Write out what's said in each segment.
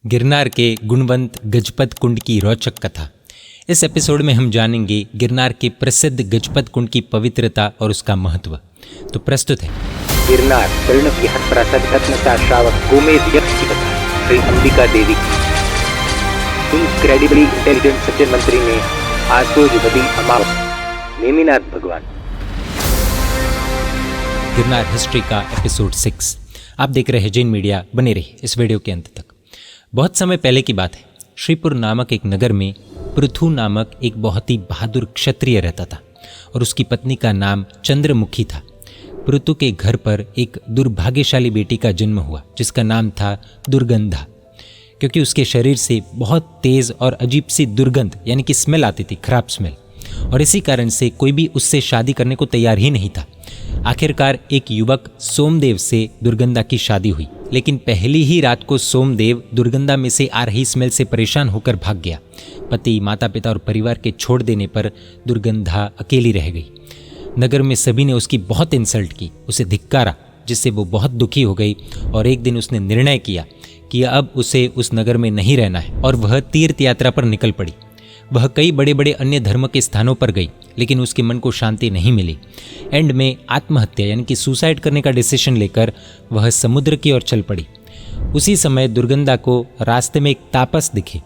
गिरनार के गुणवंत गजपत कुंड की रोचक कथा। इस एपिसोड में हम जानेंगे गिरनार के प्रसिद्ध गजपत कुंड की पवित्रता और उसका महत्व। तो प्रस्तुत है गिरनार शरण विहार प्रसाद रत्नता श्रावक गोमेद यक्ष की कथा। श्री अंबिका देवी इनक्रेडिबली इंटेलिजेंट सज्जन मंत्री ने आसोज बदी अमावस नेमिनाथ भगवान। गिरनार हिस्ट्री का एपिसोड 6 आप देख रहे हैं जैन मीडिया। बने रहिए इस वीडियो के अंत तक। बहुत समय पहले की बात है। श्रीपुर नामक एक नगर में पृथु नामक एक बहुत ही बहादुर क्षत्रिय रहता था और उसकी पत्नी का नाम चंद्रमुखी था। पृथु के घर पर एक दुर्भाग्यशाली बेटी का जन्म हुआ जिसका नाम था दुर्गंधा, क्योंकि उसके शरीर से बहुत तेज और अजीब सी दुर्गंध यानी कि स्मेल आती थी, खराब स्मेल, और इसी कारण से कोई भी उससे शादी करने को तैयार ही नहीं था। आखिरकार एक युवक सोमदेव से दुर्गंधा की शादी हुई, लेकिन पहली ही रात को सोमदेव दुर्गंधा में से आ रही स्मेल से परेशान होकर भाग गया। पति, माता पिता और परिवार के छोड़ देने पर दुर्गंधा अकेली रह गई। नगर में सभी ने उसकी बहुत इंसल्ट की, उसे धिक्कारा, जिससे वो बहुत दुखी हो गई और एक दिन उसने निर्णय किया कि अब उसे उस नगर में नहीं रहना है और वह तीर्थ यात्रा पर निकल पड़ी। वह कई बड़े बड़े अन्य धर्म के स्थानों पर गई, लेकिन उसके मन को शांति नहीं मिली। एंड में आत्महत्या यानी कि सुसाइड करने का डिसीजन लेकर वह समुद्र की ओर चल पड़ी। उसी समय दुर्गंधा को रास्ते में एक तापस दिखे।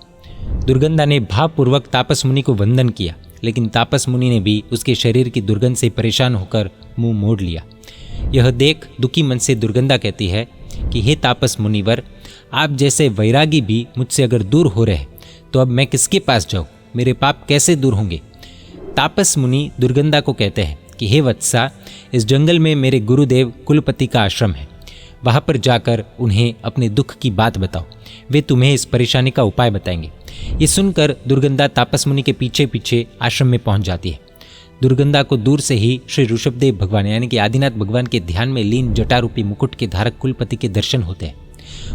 दुर्गंधा ने भावपूर्वक तापस मुनि को वंदन किया, लेकिन तापस मुनि ने भी उसके शरीर की दुर्गंध से परेशान होकर मुंह मोड़ लिया। यह देख दुखी मन से दुर्गंधा कहती है कि हे तापस मुनिवर, आप जैसे वैरागी भी मुझसे अगर दूर हो रहे तो अब मैं किसके पास जाऊँ? मेरे पाप कैसे दूर होंगे? तापस मुनि दुर्गंधा को कहते हैं कि हे वत्सा, इस जंगल में मेरे गुरुदेव कुलपति का आश्रम है, वहाँ पर जाकर उन्हें अपने दुख की बात बताओ, वे तुम्हें इस परेशानी का उपाय बताएंगे। ये सुनकर दुर्गंधा तापस मुनि के पीछे पीछे आश्रम में पहुँच जाती है। दुर्गंधा को दूर से ही श्री ऋषभदेव भगवान यानी कि आदिनाथ भगवान के ध्यान में लीन जटारूपी मुकुट के धारक कुलपति के दर्शन होते हैं।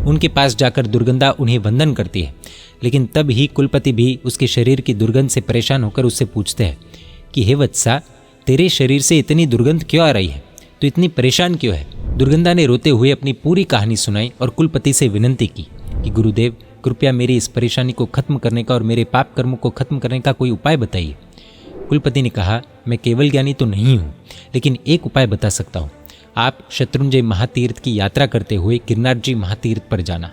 उनके पास जाकर दुर्गंधा उन्हें वंदन करती है, लेकिन तब ही कुलपति भी उसके शरीर की दुर्गंध से परेशान होकर उससे पूछते हैं कि हे वत्सा, तेरे शरीर से इतनी दुर्गंध क्यों आ रही है? तो इतनी परेशान क्यों है? दुर्गंधा ने रोते हुए अपनी पूरी कहानी सुनाई और कुलपति से विनती की कि गुरुदेव, कृपया मेरी इस परेशानी को खत्म करने का और मेरे पाप कर्मों को खत्म करने का कोई उपाय बताइए। कुलपति ने कहा, मैं केवल ज्ञानी तो नहीं हूँ, लेकिन एक उपाय बता सकता हूँ। आप शत्रुंजय महातीर्थ की यात्रा करते हुए गिरनार जी महातीर्थ पर जाना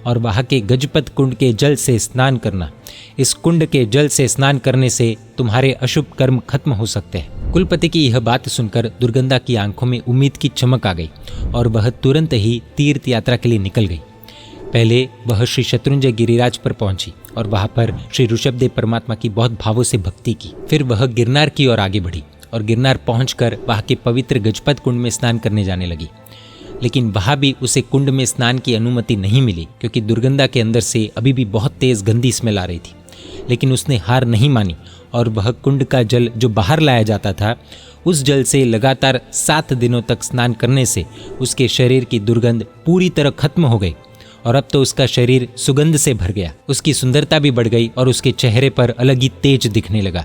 और वहाँ के गजपत कुंड के जल से स्नान करना। इस कुंड के जल से स्नान करने से तुम्हारे अशुभ कर्म खत्म हो सकते हैं। कुलपति की यह बात सुनकर दुर्गंधा की आंखों में उम्मीद की चमक आ गई और वह तुरंत ही तीर्थ यात्रा के लिए निकल गई। पहले वह श्री शत्रुंजय गिरिराज पर पहुंची और वहाँ पर श्री ऋषभदेव परमात्मा की बहुत भावों से भक्ति की। फिर वह गिरनार की ओर आगे बढ़ी और गिरनार पहुंचकर वहाँ के पवित्र गजपत कुंड में स्नान करने जाने लगी। लेकिन वहाँ भी उसे कुंड में स्नान की अनुमति नहीं मिली, क्योंकि दुर्गंधा के अंदर से अभी भी बहुत तेज गंदी स्मेल आ रही थी। लेकिन उसने हार नहीं मानी और वह कुंड का जल जो बाहर लाया जाता था, उस जल से लगातार 7 दिनों तक स्नान करने से उसके शरीर की दुर्गंध पूरी तरह खत्म हो गई और अब तो उसका शरीर सुगंध से भर गया। उसकी सुंदरता भी बढ़ गई और उसके चेहरे पर अलग ही तेज दिखने लगा।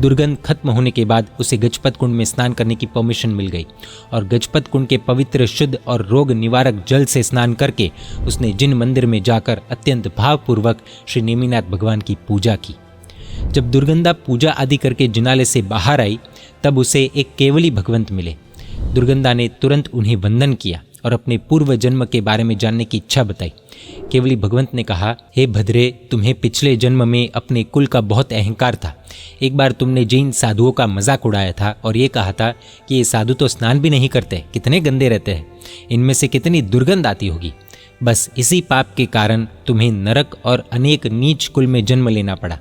दुर्गंध खत्म होने के बाद उसे गजपत कुंड में स्नान करने की परमिशन मिल गई और गजपत कुंड के पवित्र, शुद्ध और रोग निवारक जल से स्नान करके उसने जिन मंदिर में जाकर अत्यंत भावपूर्वक श्री नेमिनाथ भगवान की पूजा की। जब दुर्गंधा पूजा आदि करके जिनालय से बाहर आई, तब उसे एक केवली भगवंत मिले। दुर्गंधा ने तुरंत उन्हें वंदन किया और अपने पूर्व जन्म के बारे में जानने की इच्छा बताई। केवली भगवंत ने कहा, हे भद्रे, तुम्हें पिछले जन्म में अपने कुल का बहुत अहंकार था। एक बार तुमने जैन साधुओं का मजाक उड़ाया था और ये कहा था कि ये साधु तो स्नान भी नहीं करते, कितने गंदे रहते हैं, इनमें से कितनी दुर्गंध आती होगी। बस इसी पाप के कारण तुम्हें नरक और अनेक नीच कुल में जन्म लेना पड़ा।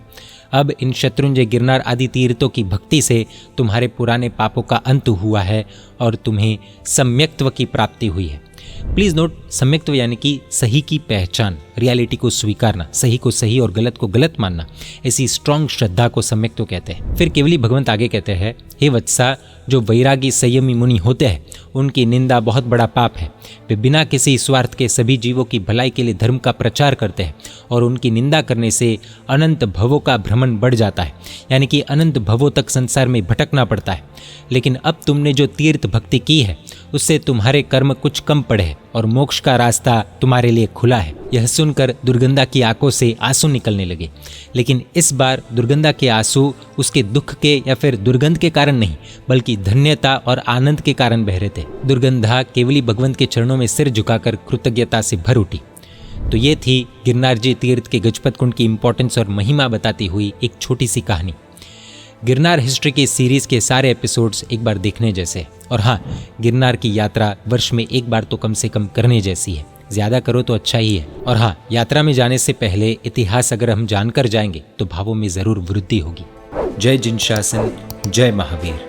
अब इन शत्रुंजय, गिरनार आदि तीर्थों की भक्ति से तुम्हारे पुराने पापों का अंत हुआ है और तुम्हें सम्यक्त्व की प्राप्ति हुई है। प्लीज़ नोट, सम्यक्त्व यानी कि सही की पहचान, रियलिटी को स्वीकारना, सही को सही और गलत को गलत मानना, ऐसी स्ट्रॉन्ग श्रद्धा को सम्यक्त्व कहते हैं। फिर केवली भगवंत आगे कहते हैं, हे वत्सा, जो वैरागी संयमी मुनि होते हैं उनकी निंदा बहुत बड़ा पाप है। वे बिना किसी स्वार्थ के सभी जीवों की भलाई के लिए धर्म का प्रचार करते हैं और उनकी निंदा करने से अनंत भवों का भ्रमण बढ़ जाता है, यानी कि अनंत भवों तक संसार में भटकना पड़ता है। लेकिन अब तुमने जो तीर्थ भक्ति की है उससे तुम्हारे कर्म कुछ कम पड़े हैं और मोक्ष का रास्ता तुम्हारे लिए खुला है। यह सुनकर दुर्गंधा की आंखों से आंसू निकलने लगे, लेकिन इस बार दुर्गंधा के आंसू उसके दुख के या फिर दुर्गंध के कारण नहीं, बल्कि धन्यता और आनंद के कारण बह रहे थे। दुर्गंधा केवली भगवंत के चरणों में सिर झुकाकर कृतज्ञता से भर उठी। तो ये थी गिरनार जी तीर्थ के गजपत कुंड की इंपॉर्टेंस और महिमा बताती हुई एक छोटी सी कहानी। गिरनार हिस्ट्री की सीरीज के सारे एपिसोड्स एक बार देखने जैसे, और हाँ, गिरनार की यात्रा वर्ष में एक बार तो कम से कम करने जैसी है। ज्यादा करो तो अच्छा ही है। और हाँ, यात्रा में जाने से पहले इतिहास अगर हम जानकर जाएंगे तो भावों में जरूर वृद्धि होगी। जय जिन शासन, जय महावीर।